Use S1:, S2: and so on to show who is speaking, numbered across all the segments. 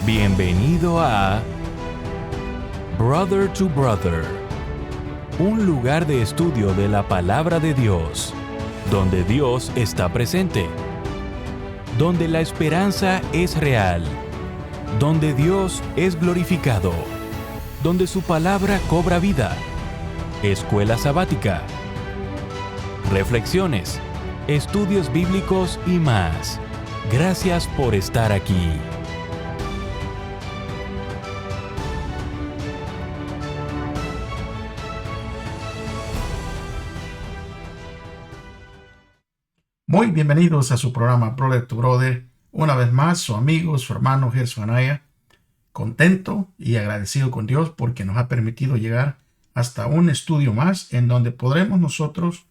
S1: Bienvenido a Brother to Brother, un lugar de estudio de la palabra de Dios, donde Dios está presente, donde la esperanza es real, donde Dios es glorificado, donde su palabra cobra vida. Escuela sabática, reflexiones, estudios bíblicos y más. Gracias por estar aquí.
S2: Muy bienvenidos a su programa Brother to Brother. Una vez más, su amigo, su hermano Jesús Anaya, contento y agradecido con Dios porque nos ha permitido llegar hasta un estudio más en donde podremos nosotros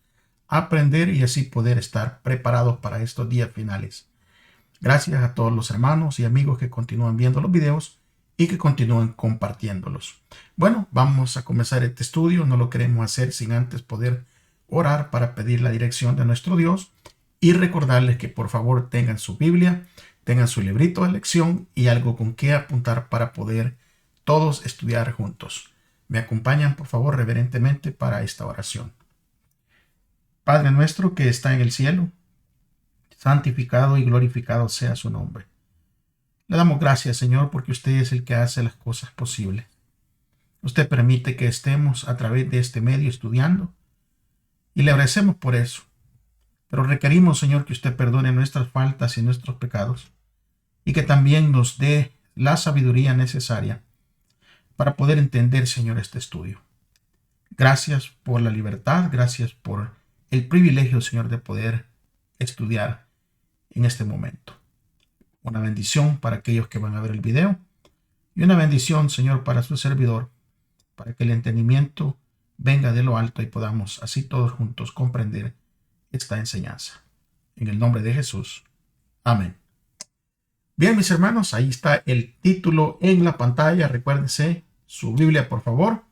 S2: aprender y así poder estar preparados para estos días finales. Gracias a todos los hermanos y amigos que continúan viendo los videos y que continúan compartiéndolos. Bueno, vamos a comenzar este estudio. No lo queremos hacer sin antes poder orar para pedir la dirección de nuestro Dios y recordarles que por favor tengan su Biblia, tengan su librito de lección y algo con qué apuntar para poder todos estudiar juntos. Me acompañan por favor reverentemente para esta oración. Padre nuestro que está en el cielo, santificado y glorificado sea su nombre. Le damos gracias, Señor, porque usted es el que hace las cosas posibles. Usted permite que estemos a través de este medio estudiando y le agradecemos por eso. Pero requerimos, Señor, que usted perdone nuestras faltas y nuestros pecados y que también nos dé la sabiduría necesaria para poder entender, Señor, este estudio. Gracias por la libertad, gracias por el privilegio, Señor, de poder estudiar en este momento. Una bendición para aquellos que van a ver el video y una bendición, Señor, para su servidor, para que el entendimiento venga de lo alto y podamos así todos juntos comprender esta enseñanza. En el nombre de Jesús. Amén. Bien, mis hermanos, ahí está el título en la pantalla. Recuérdense su Biblia, por favor.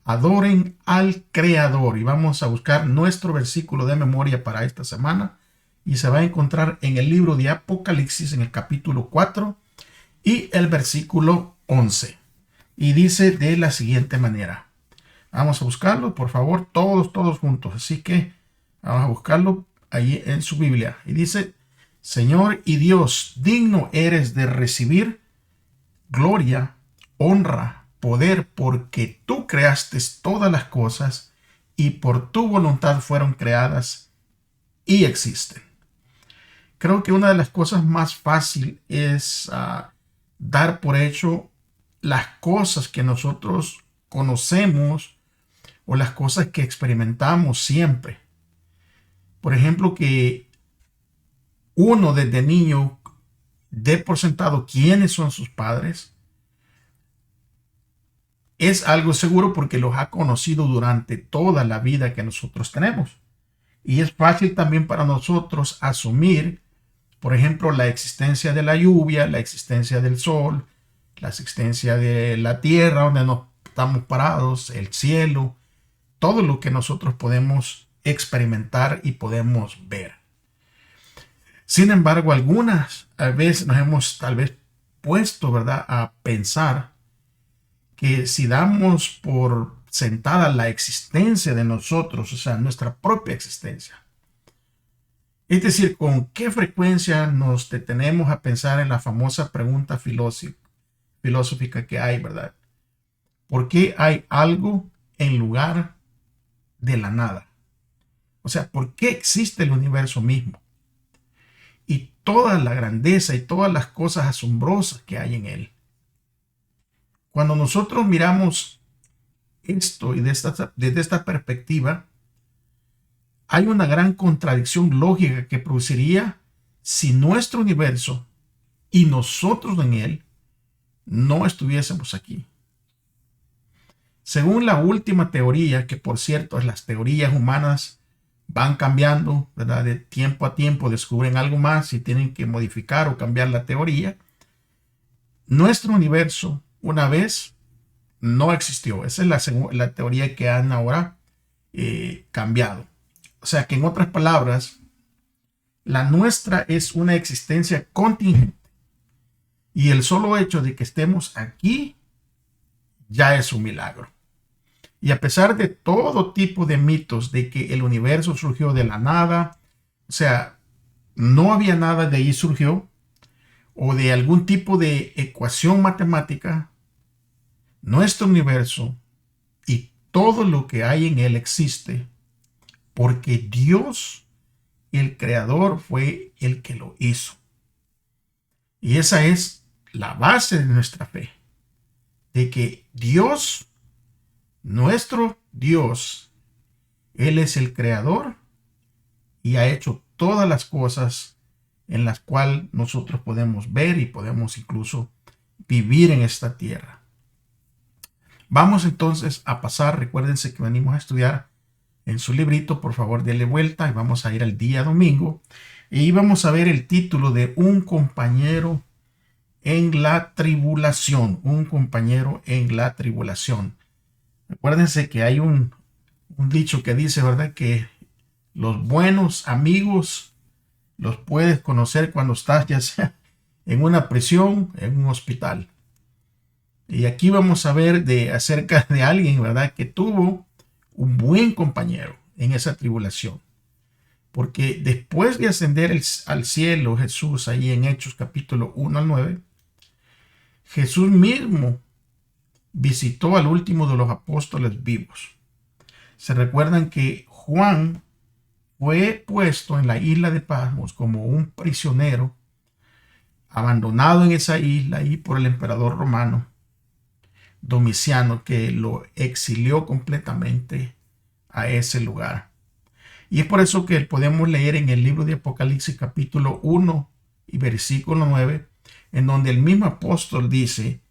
S2: Adoren al Creador. Y vamos a buscar nuestro versículo de memoria para esta semana. Y se va a encontrar en el libro de Apocalipsis, en el capítulo 4 y el versículo 11. Y dice de la siguiente manera. Vamos a buscarlo, por favor, todos juntos. Así que vamos a buscarlo ahí en su Biblia. Y dice: Señor y Dios, digno eres de recibir gloria, honra, poder, porque tú creaste todas las cosas y por tu voluntad fueron creadas y existen. Creo que una de las cosas más fáciles es dar por hecho las cosas que nosotros conocemos o las cosas que experimentamos siempre. Por ejemplo, que uno desde niño dé por sentado quiénes son sus padres. Es algo seguro porque los ha conocido durante toda la vida que nosotros tenemos. Y es fácil también para nosotros asumir, por ejemplo, la existencia de la lluvia, la existencia del sol, la existencia de la tierra donde nos estamos parados, el cielo, todo lo que nosotros podemos experimentar y podemos ver. Sin embargo, algunas veces nos hemos tal vez puesto, ¿verdad?, a pensar que si damos por sentada la existencia de nosotros, o sea, nuestra propia existencia, es decir, con qué frecuencia nos detenemos a pensar en la famosa pregunta filosófica que hay, ¿verdad? ¿Por qué hay algo en lugar de la nada? O sea, ¿por qué existe el universo mismo? Y toda la grandeza y todas las cosas asombrosas que hay en él. Cuando nosotros miramos esto y desde esta perspectiva, hay una gran contradicción lógica que produciría si nuestro universo y nosotros en él no estuviésemos aquí. Según la última teoría, que por cierto las teorías humanas van cambiando, ¿verdad? De tiempo a tiempo descubren algo más y tienen que modificar o cambiar la teoría. Nuestro universo una vez no existió. Esa es la teoría que han ahora cambiado. O sea que en otras palabras, la nuestra es una existencia contingente Y el solo hecho de que estemos aquí ya es un milagro. Y a pesar de todo tipo de mitos de que el universo surgió de la nada, o sea, no había nada, de ahí surgió, o de algún tipo de ecuación matemática, nuestro universo y todo lo que hay en él existe porque Dios, el creador, fue el que lo hizo. Y esa es la base de nuestra fe, de que Dios, nuestro Dios, Él es el creador y ha hecho todas las cosas en las cuales nosotros podemos ver y podemos incluso vivir en esta tierra. Vamos entonces a pasar, recuérdense que venimos a estudiar en su librito, por favor denle vuelta y vamos a ir al día domingo y vamos a ver el título de Un compañero en la tribulación, un compañero en la tribulación. Acuérdense que hay un dicho que dice, ¿verdad?, que los buenos amigos los puedes conocer cuando estás ya sea en una prisión, en un hospital. Y aquí vamos a ver acerca de alguien, ¿verdad?, que tuvo un buen compañero en esa tribulación. Porque después de ascender al cielo, Jesús, ahí en Hechos capítulo 1 al 9, Jesús mismo visitó al último de los apóstoles vivos. Se recuerdan que Juan fue puesto en la isla de Patmos como un prisionero, abandonado en esa isla y por el emperador romano Domiciano, que lo exilió completamente a ese lugar. Y es por eso que podemos leer en el libro de Apocalipsis capítulo 1 y versículo 9, en donde el mismo apóstol dice: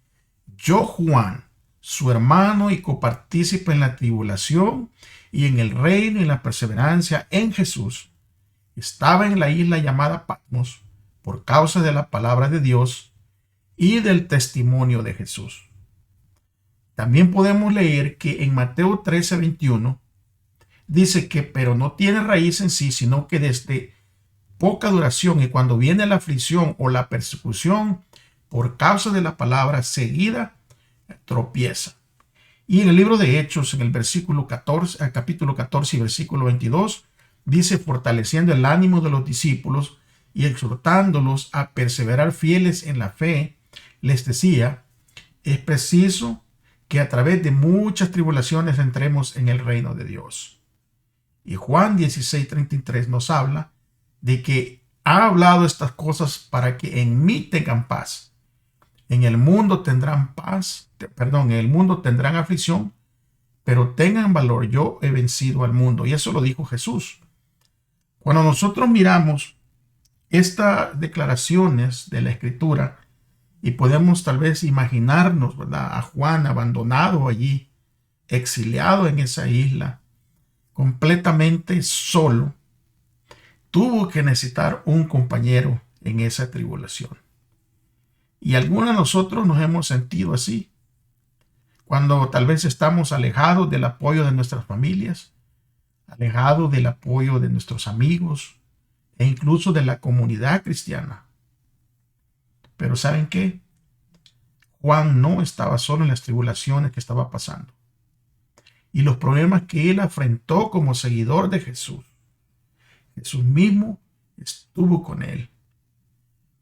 S2: yo, Juan, su hermano y copartícipe en la tribulación y en el reino y la perseverancia en Jesús, estaba en la isla llamada Patmos por causa de la palabra de Dios y del testimonio de Jesús. También podemos leer que en Mateo 13:21 dice que pero no tiene raíz en sí, sino que desde poca duración, y cuando viene la aflicción o la persecución por causa de la palabra seguida, tropieza. Y en el libro de Hechos, en el capítulo 14 y versículo 22, dice: fortaleciendo el ánimo de los discípulos y exhortándolos a perseverar fieles en la fe, les decía: es preciso que a través de muchas tribulaciones entremos en el reino de Dios. Y Juan 16:33 nos habla de que ha hablado estas cosas para que en mí tengan paz. En el mundo tendrán en el mundo tendrán aflicción, pero tengan valor, yo he vencido al mundo. Y eso lo dijo Jesús. Cuando nosotros miramos estas declaraciones de la Escritura y podemos tal vez imaginarnos, ¿verdad?, a Juan abandonado allí, exiliado en esa isla, completamente solo, tuvo que necesitar un compañero en esa tribulación. Y algunos de nosotros nos hemos sentido así, cuando tal vez estamos alejados del apoyo de nuestras familias, alejados del apoyo de nuestros amigos e incluso de la comunidad cristiana. Pero ¿saben qué? Juan no estaba solo en las tribulaciones que estaba pasando y los problemas que él afrontó como seguidor de Jesús. Jesús mismo estuvo con él,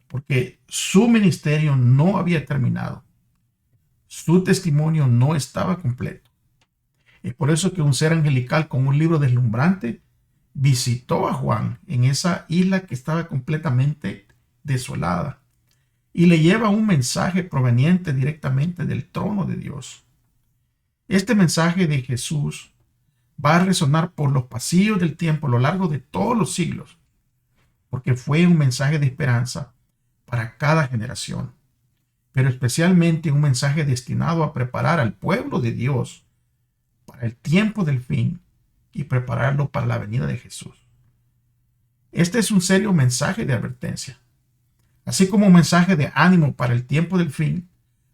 S2: porque su ministerio no había terminado. Su testimonio no estaba completo. Es por eso que un ser angelical con un libro deslumbrante visitó a Juan en esa isla que estaba completamente desolada y le lleva un mensaje proveniente directamente del trono de Dios. Este mensaje de Jesús va a resonar por los pasillos del tiempo a lo largo de todos los siglos, porque fue un mensaje de esperanza para cada generación, pero especialmente un mensaje destinado a preparar al pueblo de Dios para el tiempo del fin y prepararlo para la venida de Jesús. Este es un serio mensaje de advertencia, así como un mensaje de ánimo para el tiempo del fin,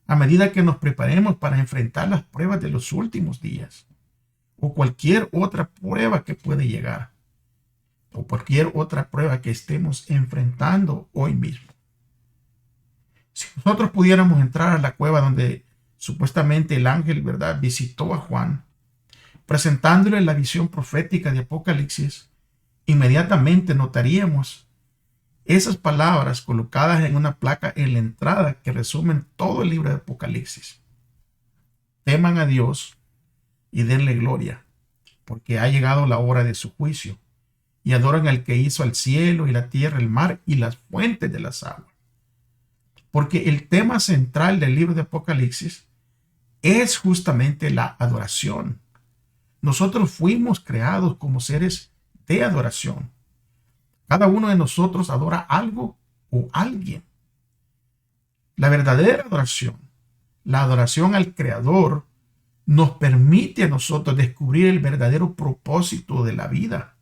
S2: a medida que nos preparemos para enfrentar las pruebas de los últimos días, o cualquier otra prueba que puede llegar, o cualquier otra prueba que estemos enfrentando hoy mismo. Si Nosotros pudiéramos entrar a la cueva donde supuestamente el ángel, ¿verdad?, visitó a Juan, presentándole la visión profética de Apocalipsis. Inmediatamente notaríamos esas palabras colocadas en una placa en la entrada que resumen todo el libro de Apocalipsis. Teman a Dios y denle gloria, porque ha llegado la hora de su juicio, y adoran al que hizo al cielo y la tierra, el mar y las fuentes de las aguas. Porque el tema central del libro de Apocalipsis es justamente la adoración. Nosotros fuimos creados como seres de adoración. Cada uno de nosotros adora algo o alguien. La verdadera adoración, la adoración al Creador, nos permite a nosotros descubrir el verdadero propósito de la vida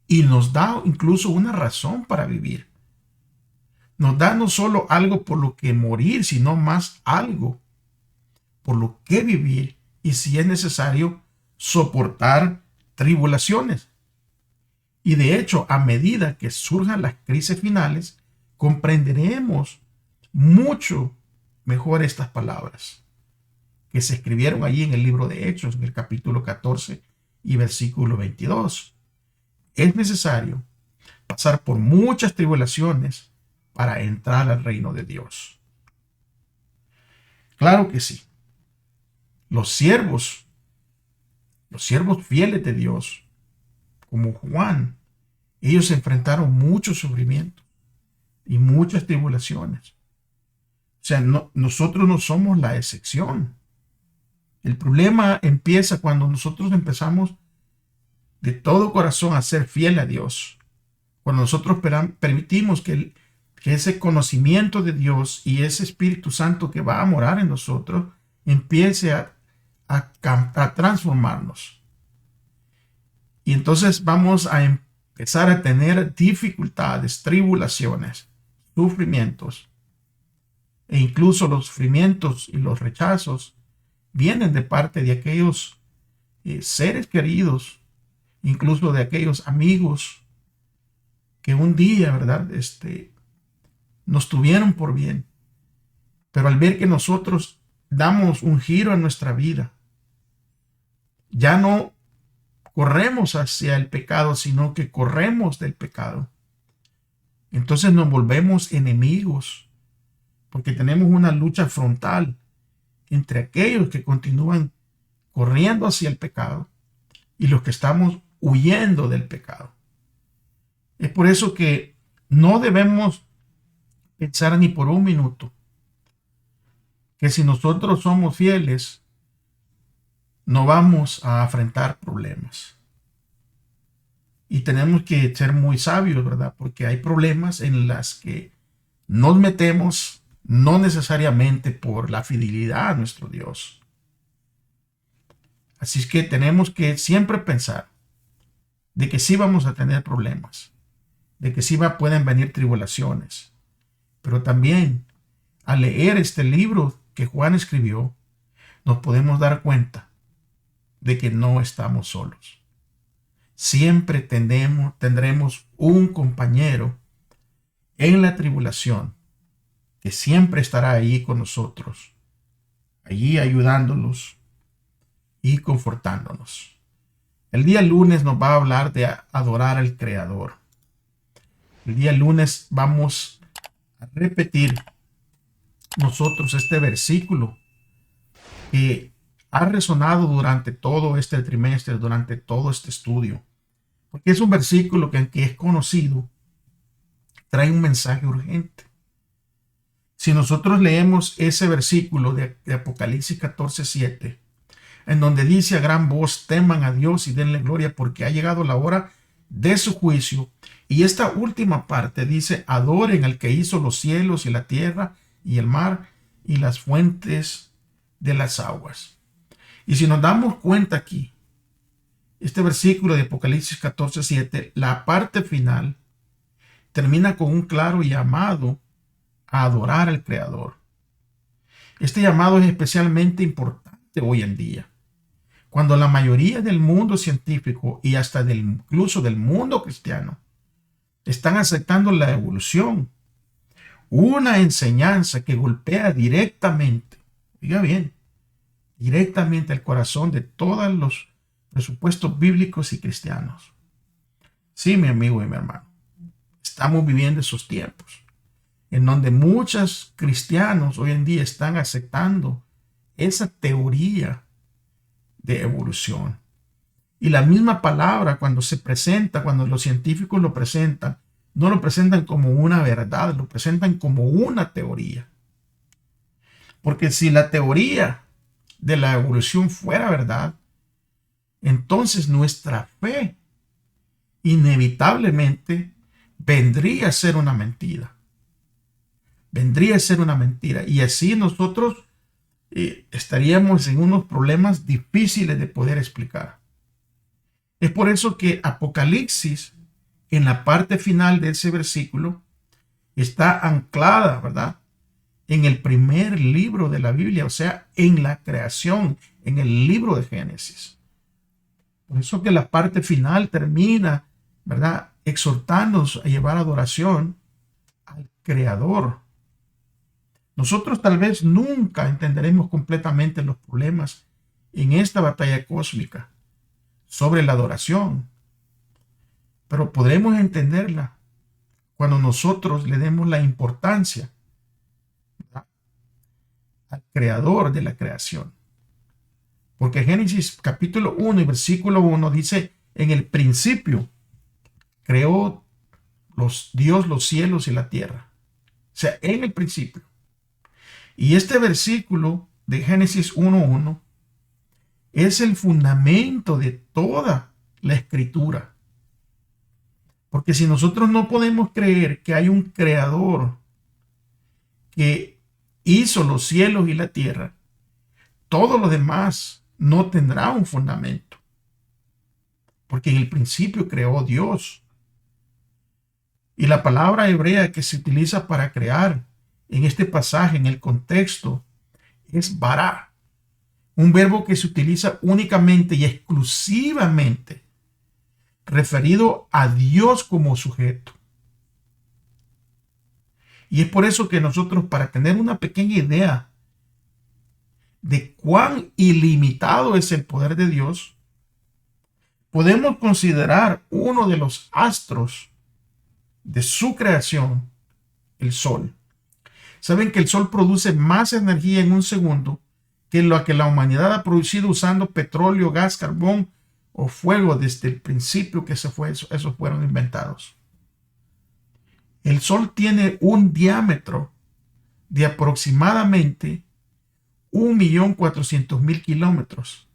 S2: y nos da incluso una razón para vivir. Nos da no solo algo por lo que morir, sino más algo por lo que vivir y, si es necesario, soportar tribulaciones. Y de hecho, a medida que surjan las crisis finales, comprenderemos mucho mejor estas palabras que se escribieron allí en el libro de Hechos, en el capítulo 14 y versículo 22. Es necesario pasar por muchas tribulaciones para entrar al reino de Dios. Claro que sí. Los siervos fieles de Dios, como Juan, ellos enfrentaron muchos sufrimientos y muchas tribulaciones. O sea, nosotros no somos la excepción. El problema empieza cuando nosotros empezamos de todo corazón a ser fiel a Dios. Cuando nosotros permitimos que ese conocimiento de Dios y ese Espíritu Santo que va a morar en nosotros empiece a transformarnos. Y entonces vamos a empezar a tener dificultades, tribulaciones, sufrimientos. E incluso los sufrimientos y los rechazos vienen de parte de aquellos seres queridos, incluso de aquellos amigos que un día, ¿verdad?, nos tuvieron por bien. Pero al ver que nosotros damos un giro a nuestra vida, ya no corremos hacia el pecado, sino que corremos del pecado. Entonces nos volvemos enemigos, porque tenemos una lucha frontal entre aquellos que continúan corriendo hacia el pecado y los que estamos huyendo del pecado. Es por eso que no debemos pensar ni por un minuto que si nosotros somos fieles, no vamos a enfrentar problemas. Y tenemos que ser muy sabios, ¿verdad? Porque hay problemas en las que nos metemos no necesariamente por la fidelidad a nuestro Dios. Así es que tenemos que siempre pensar de que sí vamos a tener problemas, de que sí pueden venir tribulaciones. Pero también al leer este libro que Juan escribió, nos podemos dar cuenta de que no estamos solos. Siempre tendremos un compañero en la tribulación que siempre estará ahí con nosotros, allí ayudándonos y confortándonos. El día lunes nos va a hablar de adorar al Creador. El día lunes vamos a repetir nosotros este versículo que ha resonado durante todo este trimestre, durante todo este estudio, porque es un versículo que, aunque es conocido, trae un mensaje urgente. Si nosotros leemos ese versículo de Apocalipsis 14:7, en donde dice a gran voz, teman a Dios y denle gloria porque ha llegado la hora de su juicio, y esta última parte dice, adoren al que hizo los cielos y la tierra y el mar y las fuentes de las aguas. Y si nos damos cuenta aquí, este versículo de Apocalipsis 14:7, la parte final termina con un claro llamado a adorar al Creador. Este llamado es especialmente importante hoy en día, cuando la mayoría del mundo científico y hasta incluso del mundo cristiano están aceptando la evolución una enseñanza que golpea directamente, diga bien, directamente al corazón de todos los presupuestos bíblicos y cristianos. Sí, mi amigo y mi hermano, estamos viviendo esos tiempos en donde muchos cristianos hoy en día están aceptando esa teoría de evolución. Y la misma palabra, cuando se presenta, cuando los científicos lo presentan, no lo presentan como una verdad, lo presentan como una teoría. Porque si la teoría de la evolución fuera verdad, entonces nuestra fe inevitablemente vendría a ser una mentira. Vendría a ser una mentira. Y así nosotros estaríamos en unos problemas difíciles de poder explicar. Es por eso que Apocalipsis, en la parte final de ese versículo, está anclada, ¿verdad?, en el primer libro de la Biblia, o sea, en la creación, en el libro de Génesis. Por eso que la parte final termina, ¿verdad?, exhortándonos a llevar adoración al Creador. Nosotros tal vez nunca entenderemos completamente los problemas en esta batalla cósmica sobre la adoración, pero podremos entenderla cuando nosotros le demos la importancia, ¿verdad?, al Creador de la creación. Porque Génesis capítulo 1 y versículo 1 dice: en el principio creó Dios los cielos y la tierra. O sea, en el principio. Y este versículo de Génesis 1:1 es el fundamento de toda la escritura. Porque si nosotros no podemos creer que hay un creador que hizo los cielos y la tierra, todo lo demás no tendrá un fundamento. Porque en el principio creó Dios. Y la palabra hebrea que se utiliza para crear en este pasaje, en el contexto, es bara. Un verbo que se utiliza únicamente y exclusivamente referido a Dios como sujeto. Y es por eso que nosotros, para tener una pequeña idea de cuán ilimitado es el poder de Dios, podemos considerar uno de los astros de su creación, el Sol. Saben que el Sol produce más energía en un segundo que lo que la humanidad ha producido usando petróleo, gas, carbón o fuego desde el principio que esos fueron inventados. El Sol tiene un diámetro de aproximadamente 1.400.000 kilómetros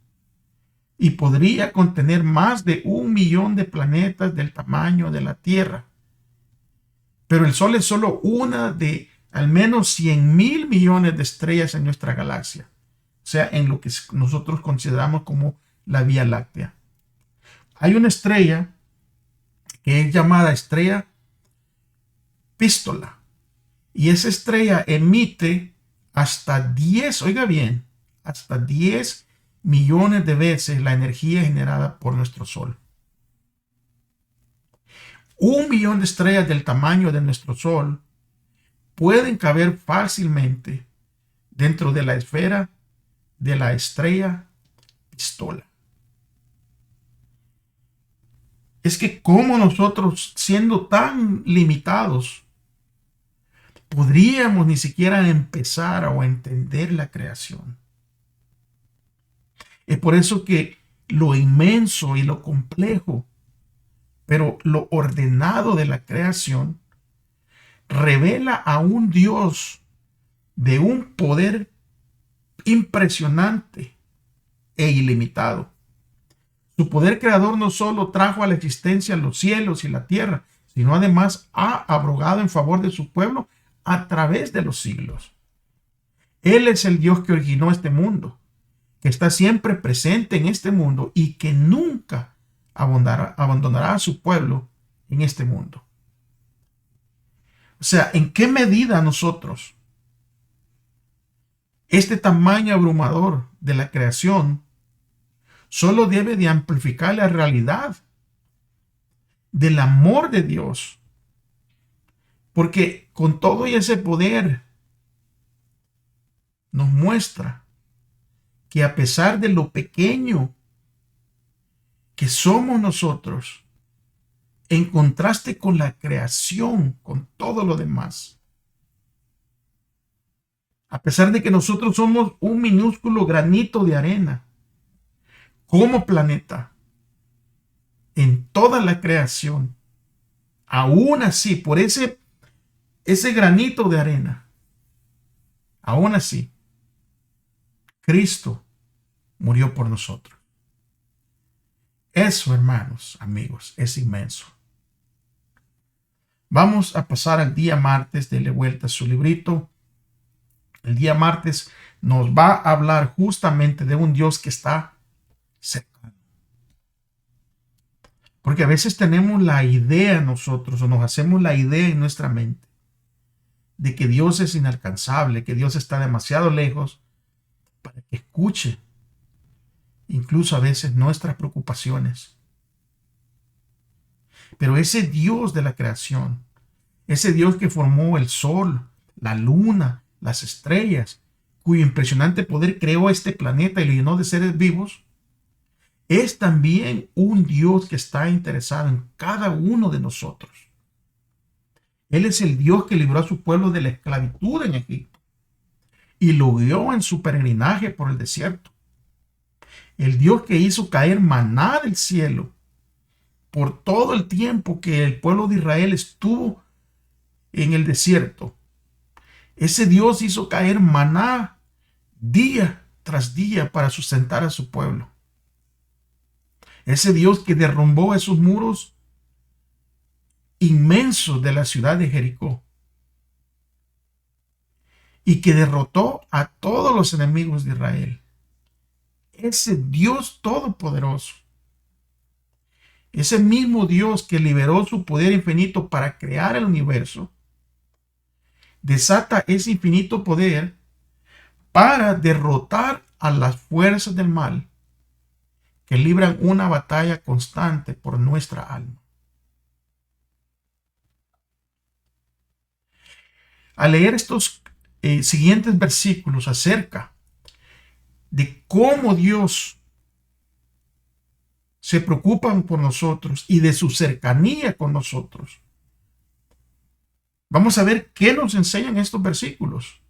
S2: y podría contener más de 1 millón de planetas del tamaño de la Tierra. Pero el Sol es solo una de al menos 100.000 millones de estrellas en nuestra galaxia, o sea, en lo que nosotros consideramos como la Vía Láctea. Hay una estrella que es llamada estrella Pístola, y esa estrella emite hasta 10, oiga bien, hasta 10 millones de veces la energía generada por nuestro Sol. 1 millón de estrellas del tamaño de nuestro Sol pueden caber fácilmente dentro de la esfera de la estrella Pistola. Es que como nosotros, siendo tan limitados, podríamos ni siquiera empezar a entender la creación. Es por eso que lo inmenso y lo complejo, pero lo ordenado de la creación, revela a un Dios de un poder impresionante e ilimitado. Su poder creador no solo trajo a la existencia los cielos y la tierra, sino además ha abrogado en favor de su pueblo a través de los siglos. Él es el Dios que originó este mundo, que está siempre presente en este mundo y que nunca abandonará a su pueblo en este mundo. O sea, ¿en qué medida nosotros este tamaño abrumador de la creación solo debe de amplificar la realidad del amor de Dios Porque con todo y ese poder nos muestra que a pesar de lo pequeño que somos nosotros, en contraste con la creación, con todo lo demás, a pesar de que nosotros somos un minúsculo granito de arena, como planeta, en toda la creación, aún así, por ese granito de arena, aún así, Cristo murió por nosotros. Eso, hermanos, amigos, es inmenso. Vamos a pasar al día martes, dele vuelta a su librito. El día martes nos va a hablar justamente de un Dios que está cercano. Porque a veces tenemos la idea nosotros, o nos hacemos la idea en nuestra mente, de que Dios es inalcanzable, que Dios está demasiado lejos para que escuche incluso a veces nuestras preocupaciones. Pero ese Dios de la creación, ese Dios que formó el sol, la luna, las estrellas, cuyo impresionante poder creó este planeta y lo llenó de seres vivos, es también un Dios que está interesado en cada uno de nosotros. Él es el Dios que libró a su pueblo de la esclavitud en Egipto y lo guió en su peregrinaje por el desierto. El Dios que hizo caer maná del cielo por todo el tiempo que el pueblo de Israel estuvo en el desierto. Ese Dios hizo caer maná día tras día para sustentar a su pueblo. Ese Dios que derrumbó esos muros inmensos de la ciudad de Jericó y que derrotó a todos los enemigos de Israel. Ese Dios todopoderoso, ese mismo Dios que liberó su poder infinito para crear el universo, desata ese infinito poder para derrotar a las fuerzas del mal que libran una batalla constante por nuestra alma. Al leer estos siguientes versículos acerca de cómo Dios se preocupa por nosotros y de su cercanía con nosotros, vamos a ver qué nos enseñan estos versículos.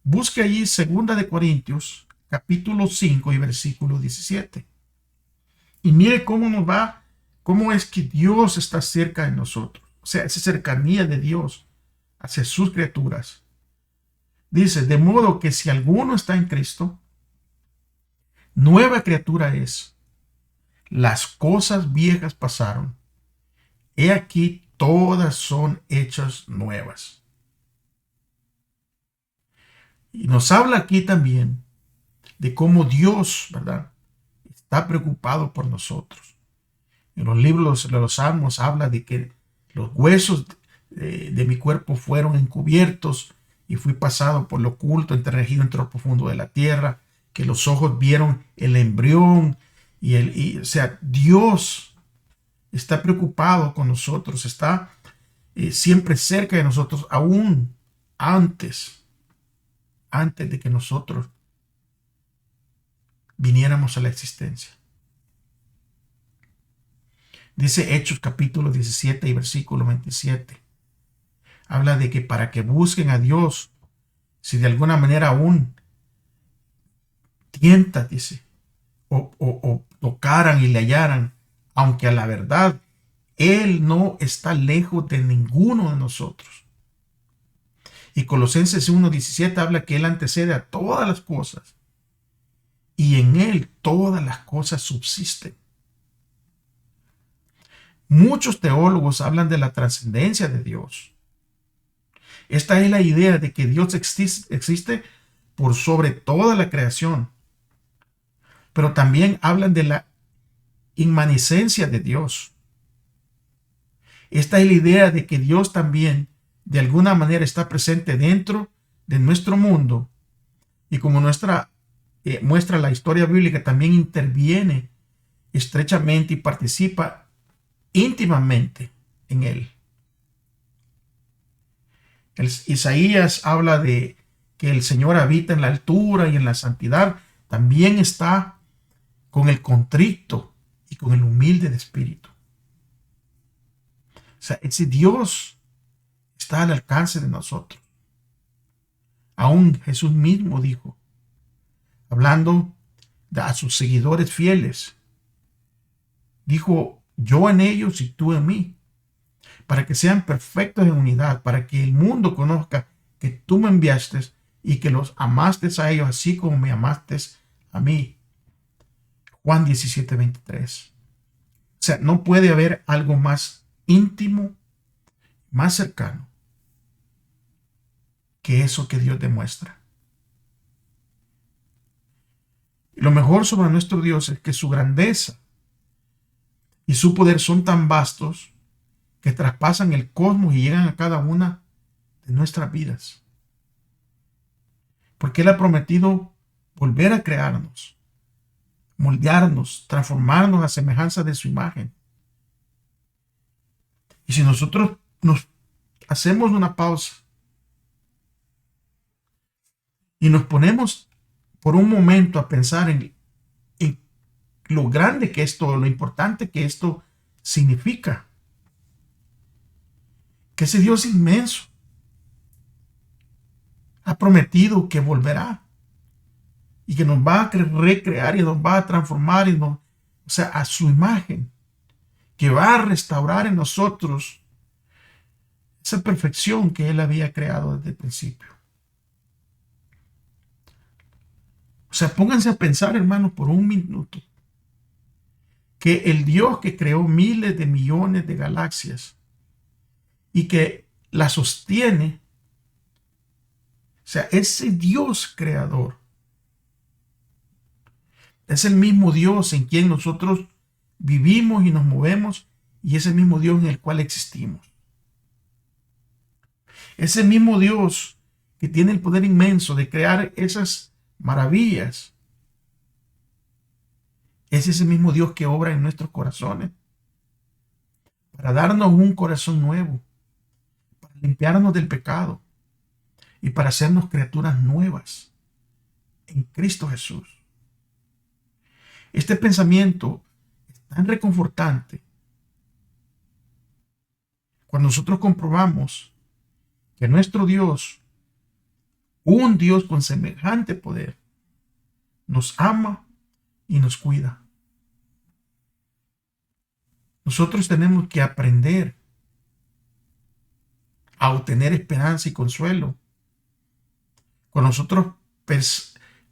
S2: Busque allí 2 de Corintios, capítulo 5 y versículo 17. Y mire cómo es que Dios está cerca de nosotros. O sea, esa cercanía de Dios hacia sus criaturas. Dice, de modo que si alguno está en Cristo, nueva criatura es. Las cosas viejas pasaron. He aquí, todas son hechas nuevas. Y nos habla aquí también de cómo Dios, ¿verdad?, está preocupado por nosotros. En los libros de los Salmos habla de que los huesos de mi cuerpo fueron encubiertos y fui pasado por lo oculto, entretejido entre lo profundo de la tierra, que los ojos vieron el embrión o sea, Dios está preocupado con nosotros, está siempre cerca de nosotros, aún antes de que nosotros viniéramos a la existencia. Dice Hechos capítulo 17 y versículo 27. Habla de que para que busquen a Dios, si de alguna manera aún tienta, dice, o tocaran y le hallaran, aunque a la verdad Él no está lejos de ninguno de nosotros. Y Colosenses 1:17 habla que Él antecede a todas las cosas y en Él todas las cosas subsisten. Muchos teólogos hablan de la trascendencia de Dios. Esta es la idea de que Dios existe por sobre toda la creación. Pero también hablan de la inmanescencia de Dios. Esta es la idea de que Dios también de alguna manera está presente dentro de nuestro mundo y como muestra la historia bíblica, también interviene estrechamente y participa íntimamente en él. Isaías habla de que el Señor habita en la altura y en la santidad. También está con el contrito y con el humilde de espíritu. O sea, ese Dios está al alcance de nosotros. Aún Jesús mismo dijo, hablando a sus seguidores fieles, dijo, yo en ellos y tú en mí, para que sean perfectos en unidad, para que el mundo conozca que tú me enviaste y que los amaste a ellos así como me amaste a mí. Juan 17:23. O sea, no puede haber algo más íntimo, más cercano que eso que Dios demuestra. Y lo mejor sobre nuestro Dios es que su grandeza y su poder son tan vastos que traspasan el cosmos y llegan a cada una de nuestras vidas. Porque Él ha prometido volver a crearnos, moldearnos, transformarnos a semejanza de su imagen. Y si nosotros nos hacemos una pausa y nos ponemos por un momento a pensar en lo grande que esto, lo importante que esto significa, que ese Dios inmenso ha prometido que volverá y que nos va a recrear y nos va a transformar o sea, a su imagen, que va a restaurar en nosotros esa perfección que Él había creado desde el principio. O sea, pónganse a pensar, hermanos, por un minuto, que el Dios que creó miles de millones de galaxias y que la sostiene, o sea, ese Dios creador es el mismo Dios en quien nosotros vivimos y nos movemos, y ese mismo Dios en el cual existimos. Ese mismo Dios que tiene el poder inmenso de crear esas maravillas, es ese mismo Dios que obra en nuestros corazones para darnos un corazón nuevo, para limpiarnos del pecado y para hacernos criaturas nuevas en Cristo Jesús. Este pensamiento es tan reconfortante cuando nosotros comprobamos que nuestro Dios, un Dios con semejante poder, nos ama y nos cuida. Nosotros tenemos que aprender a obtener esperanza y consuelo. Cuando nosotros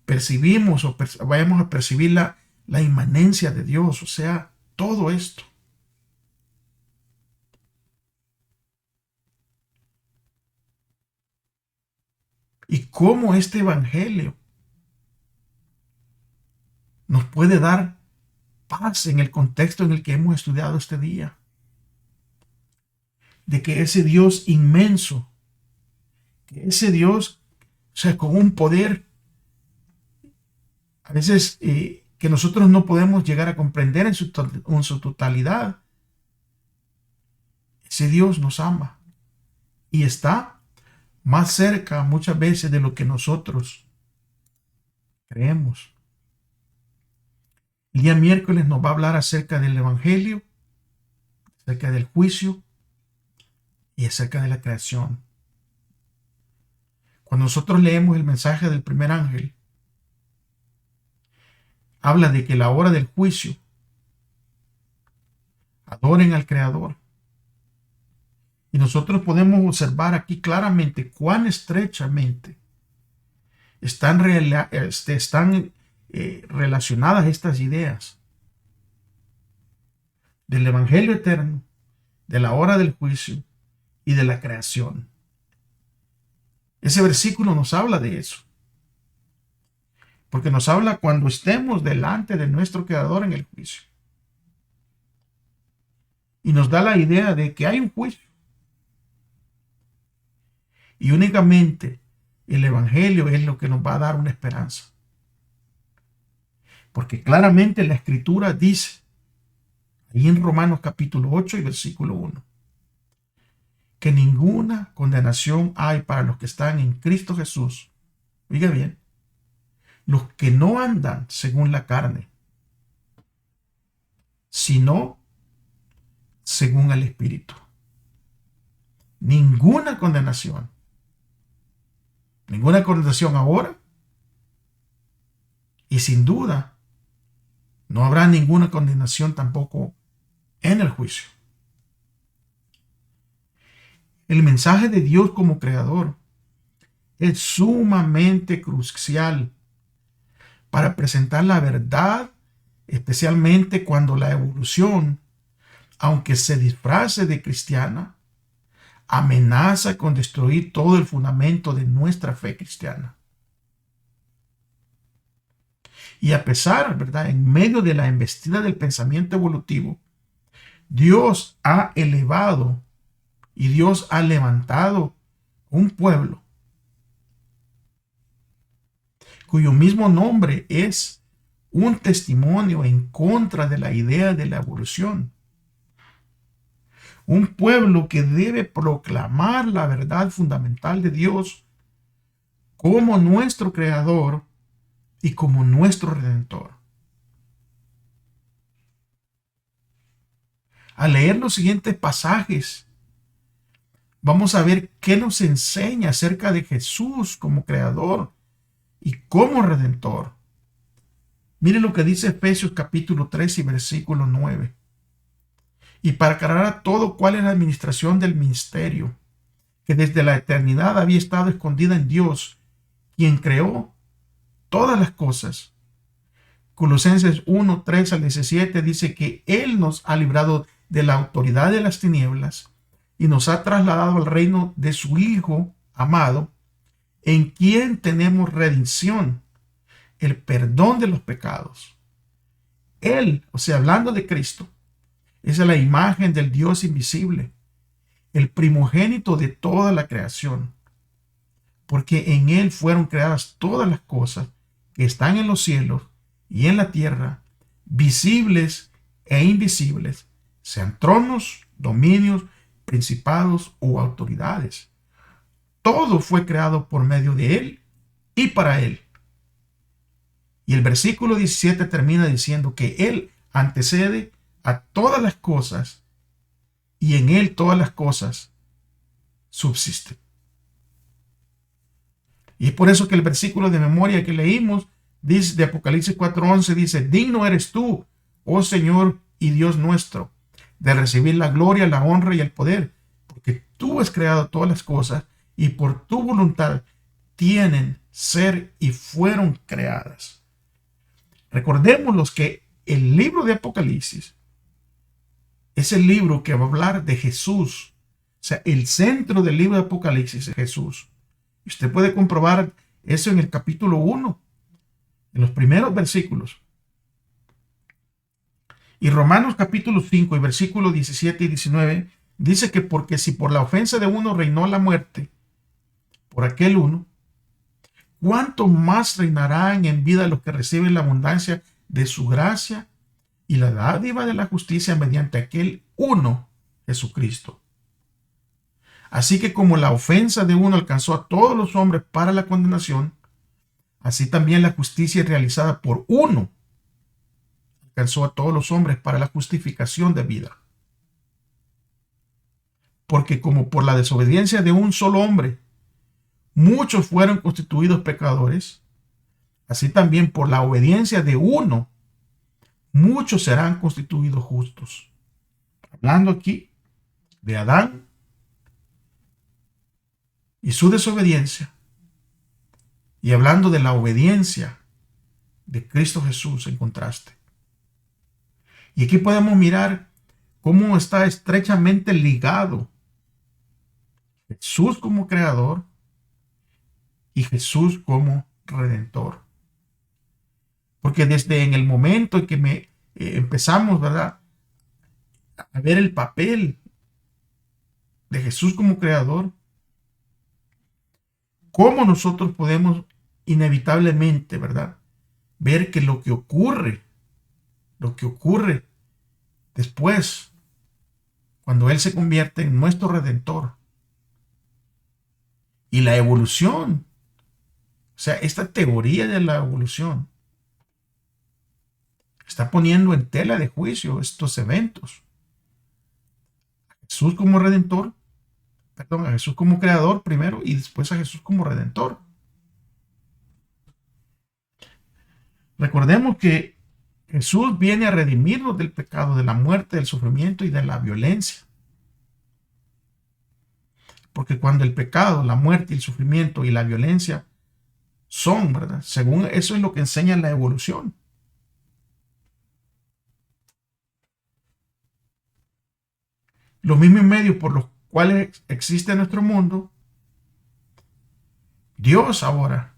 S2: percibimos o vayamos a percibir la inmanencia de Dios, o sea, todo esto. Y cómo este evangelio nos puede dar paz en el contexto en el que hemos estudiado este día. De que ese Dios inmenso, que ese Dios, o sea, con un poder, a veces que nosotros no podemos llegar a comprender en su totalidad, ese Dios nos ama y está más cerca muchas veces de lo que nosotros creemos. El día miércoles nos va a hablar acerca del evangelio, acerca del juicio y acerca de la creación. Cuando nosotros leemos el mensaje del primer ángel, habla de que la hora del juicio, adoren al Creador. Y nosotros podemos observar aquí claramente cuán estrechamente están relacionadas estas ideas del evangelio eterno, de la hora del juicio y de la creación. Ese versículo nos habla de eso, porque nos habla cuando estemos delante de nuestro Creador en el juicio, y nos da la idea de que hay un juicio, y únicamente el evangelio es lo que nos va a dar una esperanza, porque claramente la escritura dice ahí en Romanos capítulo 8 y versículo 1, que ninguna condenación hay para los que están en Cristo Jesús. Oiga bien, los que no andan según la carne, sino según el Espíritu. Ninguna condenación. Ninguna condenación ahora. Y sin duda, no habrá ninguna condenación tampoco en el juicio. El mensaje de Dios como creador es sumamente crucial para presentar la verdad, especialmente cuando la evolución, aunque se disfrace de cristiana, amenaza con destruir todo el fundamento de nuestra fe cristiana. Y a pesar, ¿verdad?, en medio de la embestida del pensamiento evolutivo, Dios ha elevado y Dios ha levantado un pueblo cuyo mismo nombre es un testimonio en contra de la idea de la evolución. Un pueblo que debe proclamar la verdad fundamental de Dios como nuestro creador y como nuestro redentor. Al leer los siguientes pasajes, vamos a ver qué nos enseña acerca de Jesús como creador y como redentor. Mire lo que dice Efesios capítulo 3 y versículo 9. Y para aclarar todo cuál es la administración del ministerio, que desde la eternidad había estado escondida en Dios, quien creó todas las cosas. Colosenses 1, 3 al 17 dice que Él nos ha librado de la autoridad de las tinieblas y nos ha trasladado al reino de su Hijo amado, en quien tenemos redención, el perdón de los pecados. Él, o sea, hablando de Cristo, es la imagen del Dios invisible, el primogénito de toda la creación, porque en Él fueron creadas todas las cosas que están en los cielos y en la tierra, visibles e invisibles, sean tronos, dominios, principados o autoridades. Todo fue creado por medio de Él y para Él. Y el versículo 17 termina diciendo que Él antecede a todas las cosas y en Él todas las cosas subsisten. Y es por eso que el versículo de memoria que leímos dice, de Apocalipsis 4:11 dice: digno eres tú, oh Señor y Dios nuestro, de recibir la gloria, la honra y el poder, porque tú has creado todas las cosas y por tu voluntad tienen ser y fueron creadas. Recordémoslos que el libro de Apocalipsis es el libro que va a hablar de Jesús. O sea, el centro del libro de Apocalipsis es Jesús. Y usted puede comprobar eso en el capítulo 1, en los primeros versículos. Y Romanos capítulo 5 y versículos 17 y 19 dice que porque si por la ofensa de uno reinó la muerte, por aquel uno, ¿cuánto más reinarán en vida los que reciben la abundancia de su gracia y la dádiva de la justicia mediante aquel uno, Jesucristo? Así que como la ofensa de uno alcanzó a todos los hombres para la condenación, así también la justicia realizada por uno alcanzó a todos los hombres para la justificación de vida. Porque como por la desobediencia de un solo hombre muchos fueron constituidos pecadores, así también por la obediencia de uno muchos serán constituidos justos. Hablando aquí de Adán y su desobediencia, y hablando de la obediencia de Cristo Jesús en contraste. Y aquí podemos mirar cómo está estrechamente ligado Jesús como creador y Jesús como redentor. Porque desde en el momento en que empezamos, ¿verdad?, a ver el papel de Jesús como creador, cómo nosotros podemos inevitablemente, ¿verdad?, ver que lo que ocurre después, cuando Él se convierte en nuestro redentor, Y la evolución, o sea, esta teoría de la evolución está poniendo en tela de juicio estos eventos. Jesús como redentor, perdón, a Jesús como creador primero y después a Jesús como redentor. Recordemos que Jesús viene a redimirnos del pecado, de la muerte, del sufrimiento y de la violencia. Porque cuando el pecado, la muerte, el sufrimiento y la violencia son, ¿verdad? Según eso es lo que enseña la evolución. Los mismos medios por los cuales existe nuestro mundo, Dios ahora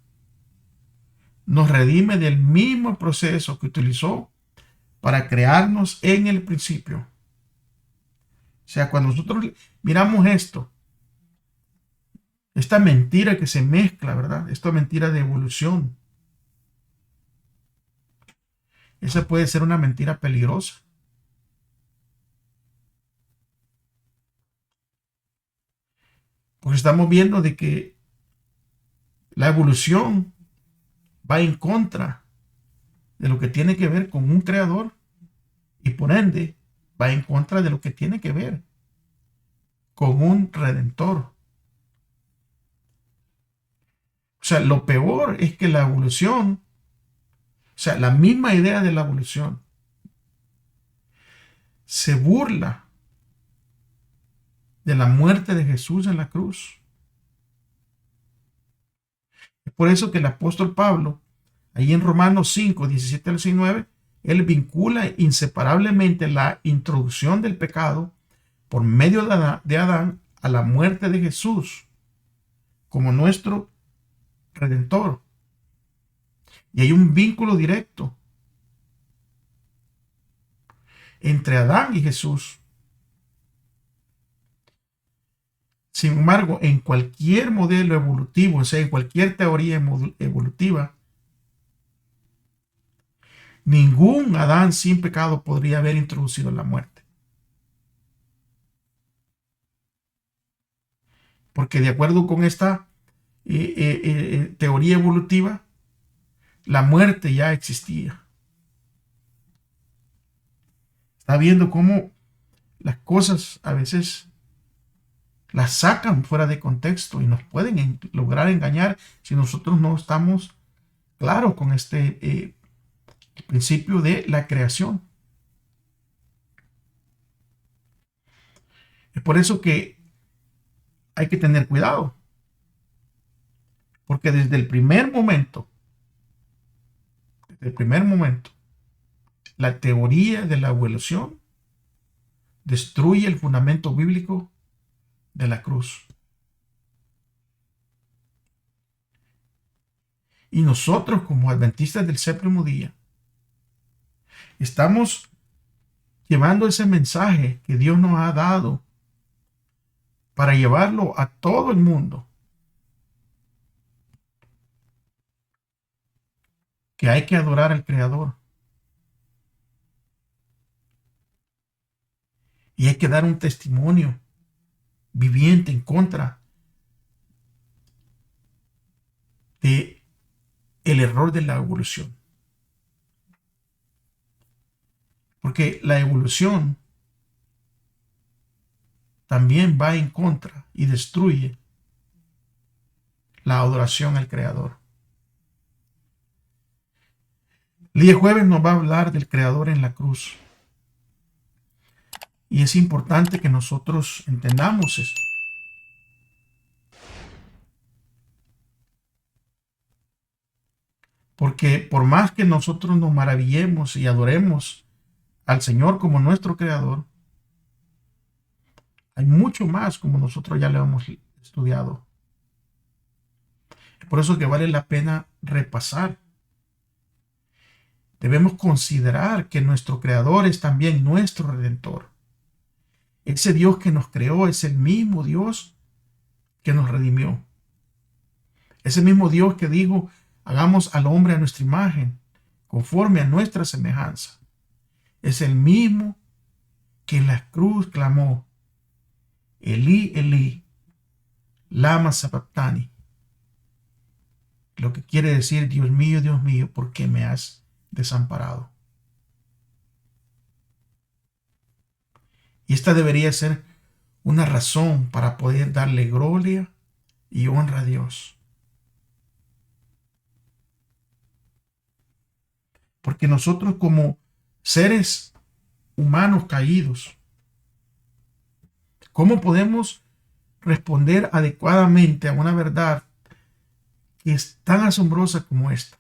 S2: nos redime del mismo proceso que utilizó para crearnos en el principio. O sea, cuando nosotros miramos esto, esta mentira que se mezcla, ¿verdad? Esta mentira de evolución, esa puede ser una mentira peligrosa. Porque estamos viendo de que la evolución va en contra de lo que tiene que ver con un creador y por ende va en contra de lo que tiene que ver con un redentor. O sea, lo peor es que la evolución, o sea, la misma idea de la evolución se burla de la muerte de Jesús en la cruz. Es por eso que el apóstol Pablo, ahí en Romanos 5, 17 al 19, él vincula inseparablemente la introducción del pecado por medio de Adán a la muerte de Jesús como nuestro redentor. Y hay un vínculo directo entre Adán y Jesús. Sin embargo, en cualquier modelo evolutivo, o sea, en cualquier teoría evolutiva, ningún Adán sin pecado podría haber introducido la muerte. Porque de acuerdo con esta teoría evolutiva, la muerte ya existía. Está viendo cómo las cosas a veces las sacan fuera de contexto y nos pueden lograr engañar si nosotros no estamos claros con este principio de la creación. Es por eso que hay que tener cuidado, porque desde el primer momento, la teoría de la evolución destruye el fundamento bíblico de la cruz. Y nosotros, como adventistas del séptimo día, estamos llevando ese mensaje que Dios nos ha dado para llevarlo a todo el mundo. Que hay que adorar al Creador. Y hay que dar un testimonio viviente en contra de el error de la evolución. Porque la evolución también va en contra y destruye la adoración al Creador. El día jueves nos va a hablar del Creador en la cruz. Y es importante que nosotros entendamos eso. Porque por más que nosotros nos maravillemos y adoremos al Señor como nuestro Creador, hay mucho más como nosotros ya lo hemos estudiado. Es por eso que vale la pena repasar. Debemos considerar que nuestro Creador es también nuestro Redentor. Ese Dios que nos creó es el mismo Dios que nos redimió. Ese mismo Dios que dijo, hagamos al hombre a nuestra imagen, conforme a nuestra semejanza. Es el mismo que en la cruz clamó, Elí, Elí, Lama sabachthani, lo que quiere decir, Dios mío, ¿por qué me has desamparado? Y esta debería ser una razón para poder darle gloria y honra a Dios. Porque nosotros como seres humanos caídos, ¿cómo podemos responder adecuadamente a una verdad que es tan asombrosa como esta?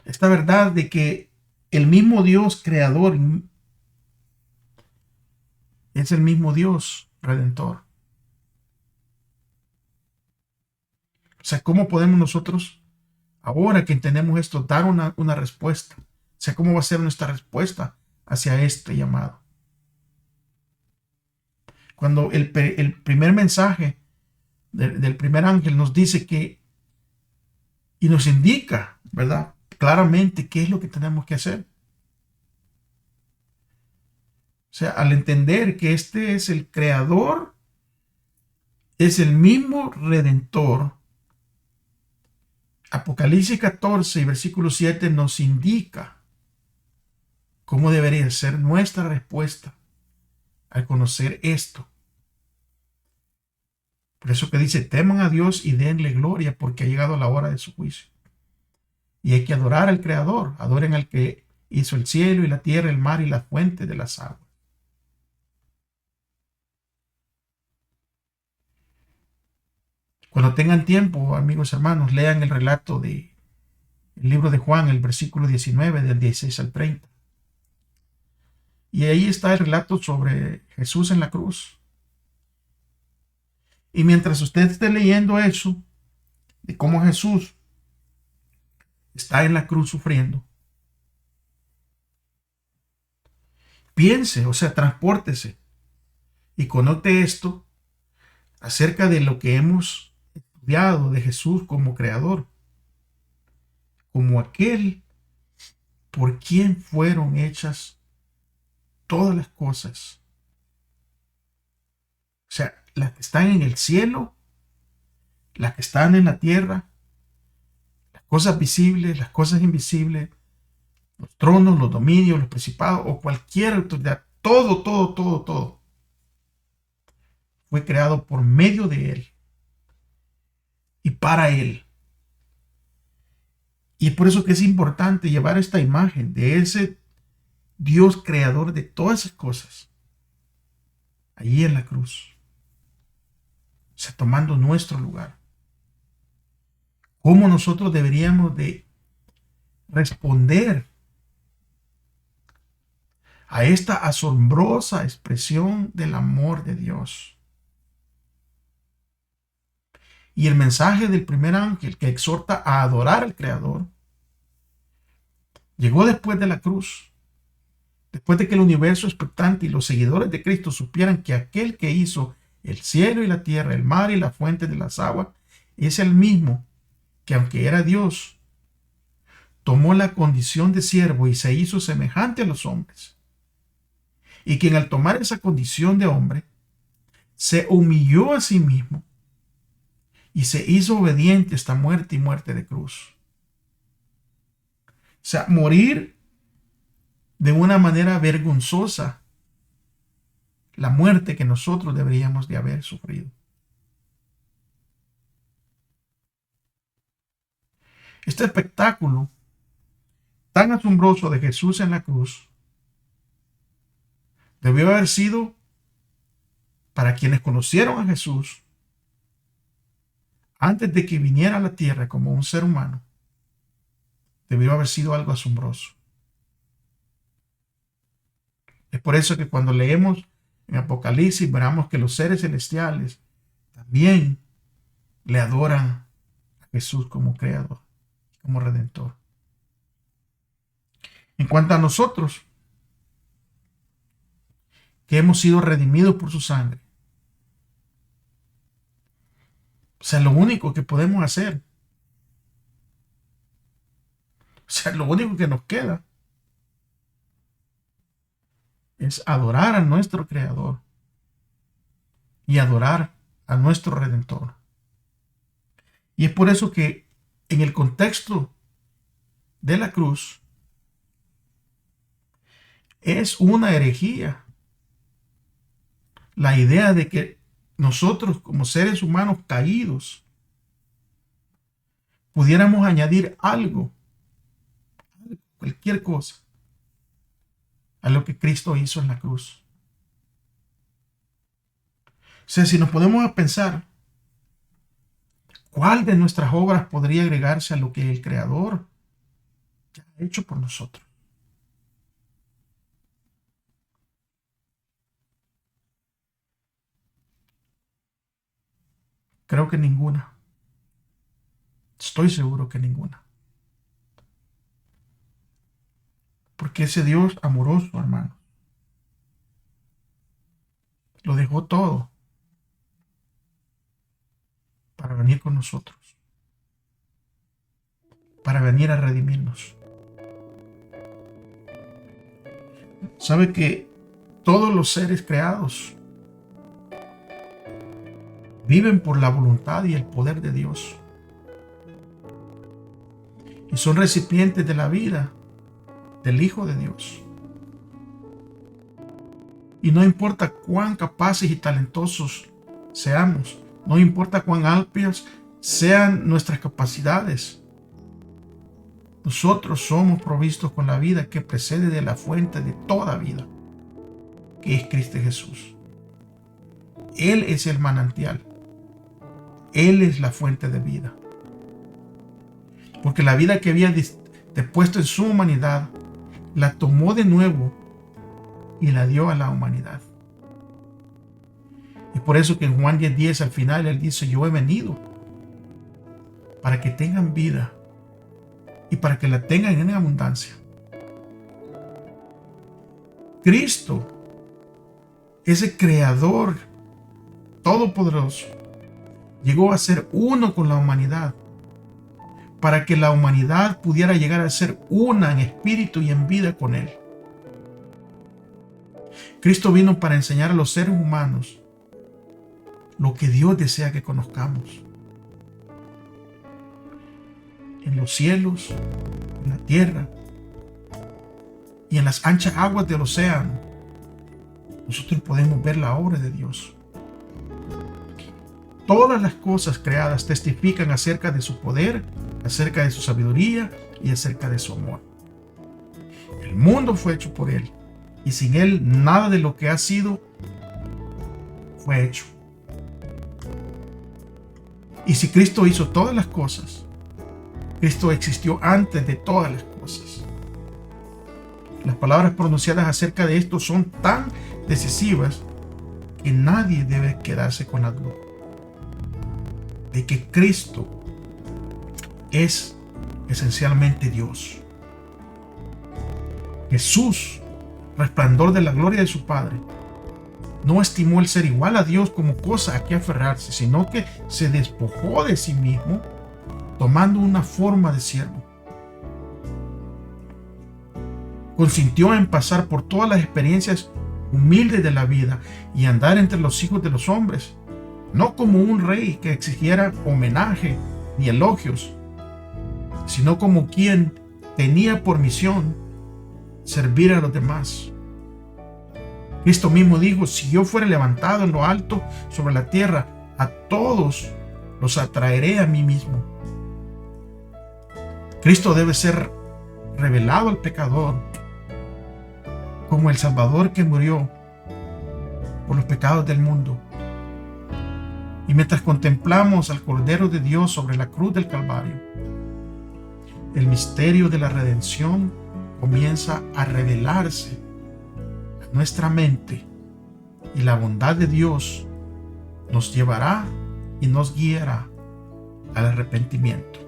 S2: Esta verdad de que el mismo Dios creador es el mismo Dios redentor. O sea, ¿cómo podemos nosotros, ahora que entendemos esto, dar una respuesta? O sea, ¿cómo va a ser nuestra respuesta hacia este llamado? Cuando el primer mensaje del primer ángel nos dice que, y nos indica, ¿verdad? Claramente qué es lo que tenemos que hacer. O sea, al entender que este es el creador, es el mismo redentor, Apocalipsis 14 y versículo 7 nos indica cómo debería ser nuestra respuesta al conocer esto. Por eso que dice, teman a Dios y denle gloria porque ha llegado la hora de su juicio. Y hay que adorar al Creador, adoren al que hizo el cielo y la tierra, el mar y la fuente de las aguas. Cuando tengan tiempo, amigos hermanos, lean el relato del libro de Juan, el versículo 19, del 16 al 30. Y ahí está el relato sobre Jesús en la cruz. Y mientras usted esté leyendo eso, de cómo Jesús está en la cruz sufriendo, piense, o sea, transpórtese y conote esto acerca de lo que hemos estudiado de Jesús como creador, como aquel por quien fueron hechas todas las cosas. O sea, las que están en el cielo, las que están en la tierra, las cosas visibles, las cosas invisibles, los tronos, los dominios, los principados o cualquier autoridad, todo fue creado por medio de Él y para Él. Y es por eso que es importante llevar esta imagen de ese Dios creador de todas esas cosas allí en la cruz, o sea, tomando nuestro lugar. ¿Cómo nosotros deberíamos de responder a esta asombrosa expresión del amor de Dios? Y el mensaje del primer ángel que exhorta a adorar al Creador llegó después de la cruz, después de que el universo expectante y los seguidores de Cristo supieran que aquel que hizo el cielo y la tierra, el mar y la fuente de las aguas, es el mismo que, aunque era Dios, tomó la condición de siervo y se hizo semejante a los hombres. Y quien al tomar esa condición de hombre, se humilló a sí mismo y se hizo obediente hasta muerte y muerte de cruz. O sea, morir de una manera vergonzosa, la muerte que nosotros deberíamos de haber sufrido. Este espectáculo tan asombroso de Jesús en la cruz debió haber sido, para quienes conocieron a Jesús antes de que viniera a la tierra como un ser humano, debió haber sido algo asombroso. Es por eso que cuando leemos en Apocalipsis veremos que los seres celestiales también le adoran a Jesús como creador, como redentor. En cuanto a nosotros, que hemos sido redimidos por su sangre, o sea, lo único que podemos hacer, o sea, lo único que nos queda es adorar a nuestro Creador y adorar a nuestro Redentor. Y es por eso que en el contexto de la cruz es una herejía la idea de que nosotros como seres humanos caídos pudiéramos añadir algo, cualquier cosa, a lo que Cristo hizo en la cruz. O sea, si nos podemos pensar, ¿cuál de nuestras obras podría agregarse a lo que el Creador ya ha hecho por nosotros? Creo que ninguna. Estoy seguro que ninguna. Porque ese Dios amoroso, hermano, lo dejó todo para venir con nosotros, para venir a redimirnos. Sabe que todos los seres creados viven por la voluntad y el poder de Dios. Y son recipientes de la vida del Hijo de Dios. Y no importa cuán capaces y talentosos seamos, no importa cuán amplias sean nuestras capacidades, nosotros somos provistos con la vida que precede de la fuente de toda vida, que es Cristo Jesús. Él es el manantial. Él es la fuente de vida. Porque la vida que había depuesto en su humanidad, la tomó de nuevo y la dio a la humanidad. Y por eso que en Juan 10:10 al final él dice, yo he venido para que tengan vida y para que la tengan en abundancia. Cristo, ese creador todopoderoso, llegó a ser uno con la humanidad para que la humanidad pudiera llegar a ser una en espíritu y en vida con Él. Cristo vino para enseñar a los seres humanos lo que Dios desea que conozcamos. En los cielos, en la tierra y en las anchas aguas del océano, nosotros podemos ver la obra de Dios. Todas las cosas creadas testifican acerca de su poder, acerca de su sabiduría y acerca de su amor. El mundo fue hecho por Él y sin Él nada de lo que ha sido fue hecho. Y si Cristo hizo todas las cosas, Cristo existió antes de todas las cosas. Las palabras pronunciadas acerca de esto son tan decisivas que nadie debe quedarse con la duda de que Cristo es esencialmente Dios. Jesús, resplandor de la gloria de su Padre, no estimó el ser igual a Dios como cosa a que aferrarse, sino que se despojó de sí mismo, tomando una forma de siervo. Consintió en pasar por todas las experiencias humildes de la vida y andar entre los hijos de los hombres, no como un rey que exigiera homenaje ni elogios, sino como quien tenía por misión servir a los demás. Cristo mismo dijo, si yo fuera levantado en lo alto sobre la tierra, a todos los atraeré a mí mismo. Cristo debe ser revelado al pecador como el Salvador que murió por los pecados del mundo. Y mientras contemplamos al Cordero de Dios sobre la cruz del Calvario, el misterio de la redención comienza a revelarse a nuestra mente y la bondad de Dios nos llevará y nos guiará al arrepentimiento.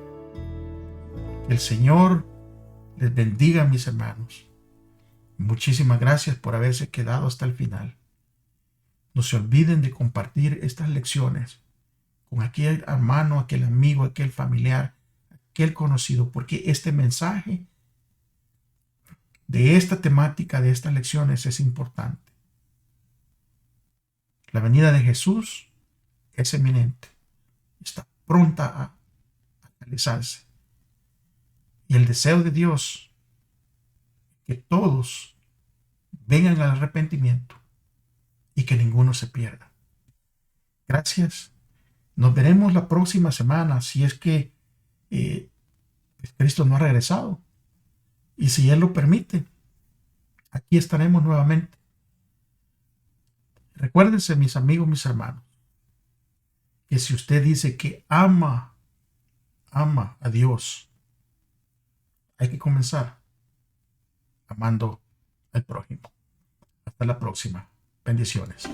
S2: El Señor les bendiga, mis hermanos. Muchísimas gracias por haberse quedado hasta el final. No se olviden de compartir estas lecciones con aquel hermano, aquel amigo, aquel familiar, aquel conocido, porque este mensaje de esta temática, de estas lecciones es importante. La venida de Jesús es eminente, está pronta a realizarse. Y el deseo de Dios que todos vengan al arrepentimiento y que ninguno se pierda. Gracias. Nos veremos la próxima semana si es que Cristo no ha regresado. Y si Él lo permite, aquí estaremos nuevamente. Recuérdense, mis amigos, mis hermanos, que si usted dice que ama a Dios, hay que comenzar amando al prójimo. Hasta la próxima. Bendiciones.